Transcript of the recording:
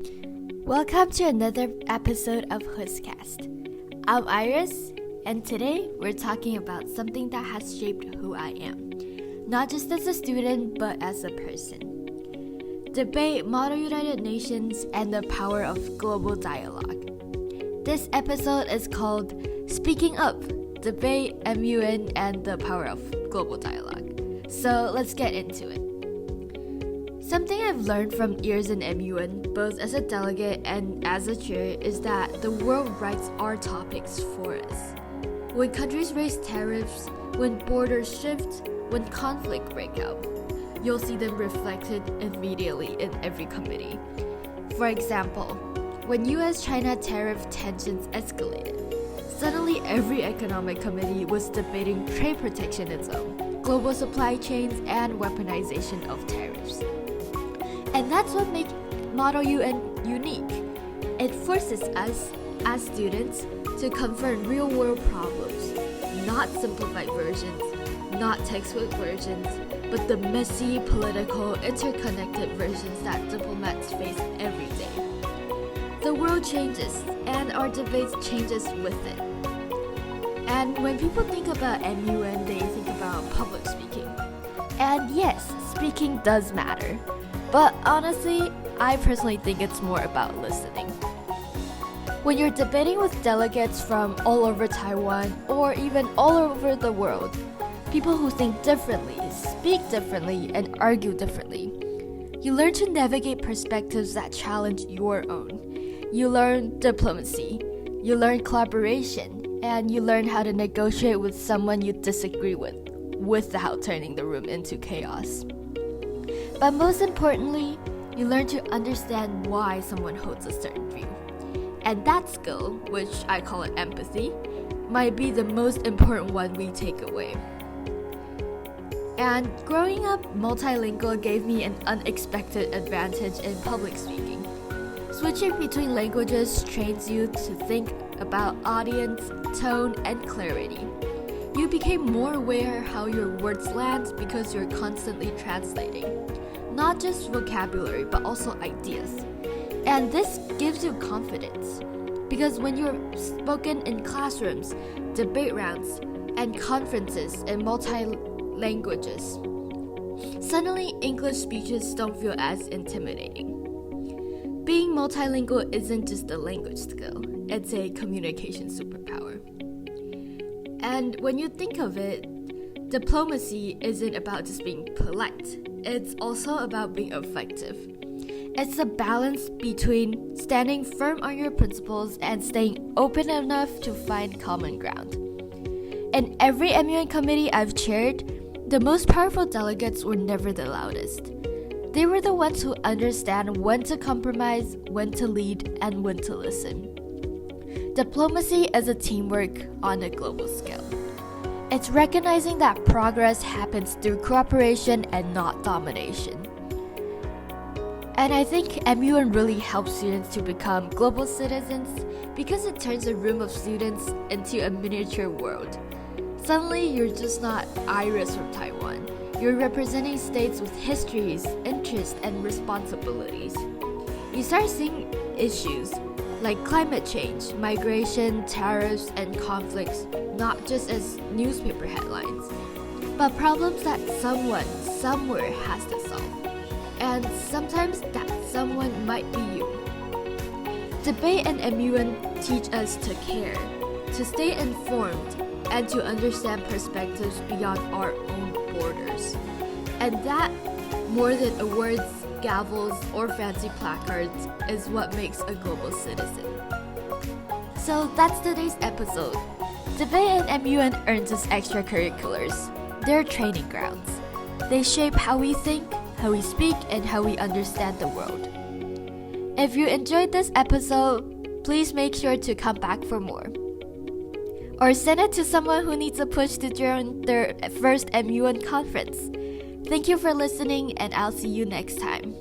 Welcome to another episode of Huskcast. I'm Iris, and today we're talking about something that has shaped who I am, not just as a student, but as a person. Debate, Model United Nations, and the power of global dialogue. This episode is called Speaking Up, Debate, MUN, and the Power of Global Dialogue. So let's get into it. Something I've learned from years in MUN, both as a delegate and as a chair, is that the world writes our topics for us. When countries raise tariffs, when borders shift, when conflict break out, you'll see them reflected immediately in every committee. For example, when US-China tariff tensions escalated, suddenly every economic committee was debating trade protectionism, global supply chains, and weaponization of tariffs. And that's what makes Model UN unique. It forces us, as students, to confront real-world problems, not simplified versions, not textbook versions, but the messy, political, interconnected versions that diplomats face every day. The world changes, and our debates changes with it. And when people think about MUN, they think about public speaking. And yes, speaking does matter. But honestly, I personally think it's more about listening. When you're debating with delegates from all over Taiwan or even all over the world, people who think differently, speak differently, and argue differently, you learn to navigate perspectives that challenge your own. You learn diplomacy, you learn collaboration, and you learn how to negotiate with someone you disagree with without turning the room into chaos. But most importantly, you learn to understand why someone holds a certain view. And that skill, which I call it empathy, might be the most important one we take away. And growing up multilingual gave me an unexpected advantage in public speaking. Switching between languages trains you to think about audience, tone, and clarity. You became more aware how your words land because you're constantly translating. Not just vocabulary, but also ideas. And this gives you confidence, because when you're spoken in classrooms, debate rounds, and conferences in multi-languages, suddenly English speeches don't feel as intimidating. Being multilingual isn't just a language skill, it's a communication superpower. And when you think of it, diplomacy isn't about just being polite. It's also about being effective. It's a balance between standing firm on your principles and staying open enough to find common ground. In every MUN committee I've chaired, the most powerful delegates were never the loudest. They were the ones who understand when to compromise, when to lead, and when to listen. Diplomacy is a teamwork on a global scale. It's recognizing that progress happens through cooperation and not domination. And I think MUN really helps students to become global citizens because it turns a room of students into a miniature world. Suddenly, you're just not Iris from Taiwan. You're representing states with histories, interests, and responsibilities. You start seeing issues like climate change, migration, tariffs, and conflicts not just as newspaper headlines, but problems that someone, somewhere has to solve. And sometimes that someone might be you. Debate and MUN teach us to care, to stay informed, and to understand perspectives beyond our own borders. And that, more than awards, gavels, or fancy placards, is what makes a global citizen. So that's today's episode. Debate and MUN earns us extracurriculars. They're training grounds. They shape how we think, how we speak, and how we understand the world. If you enjoyed this episode, please make sure to come back for more. Or send it to someone who needs a push to join their first MUN conference. Thank you for listening, and I'll see you next time.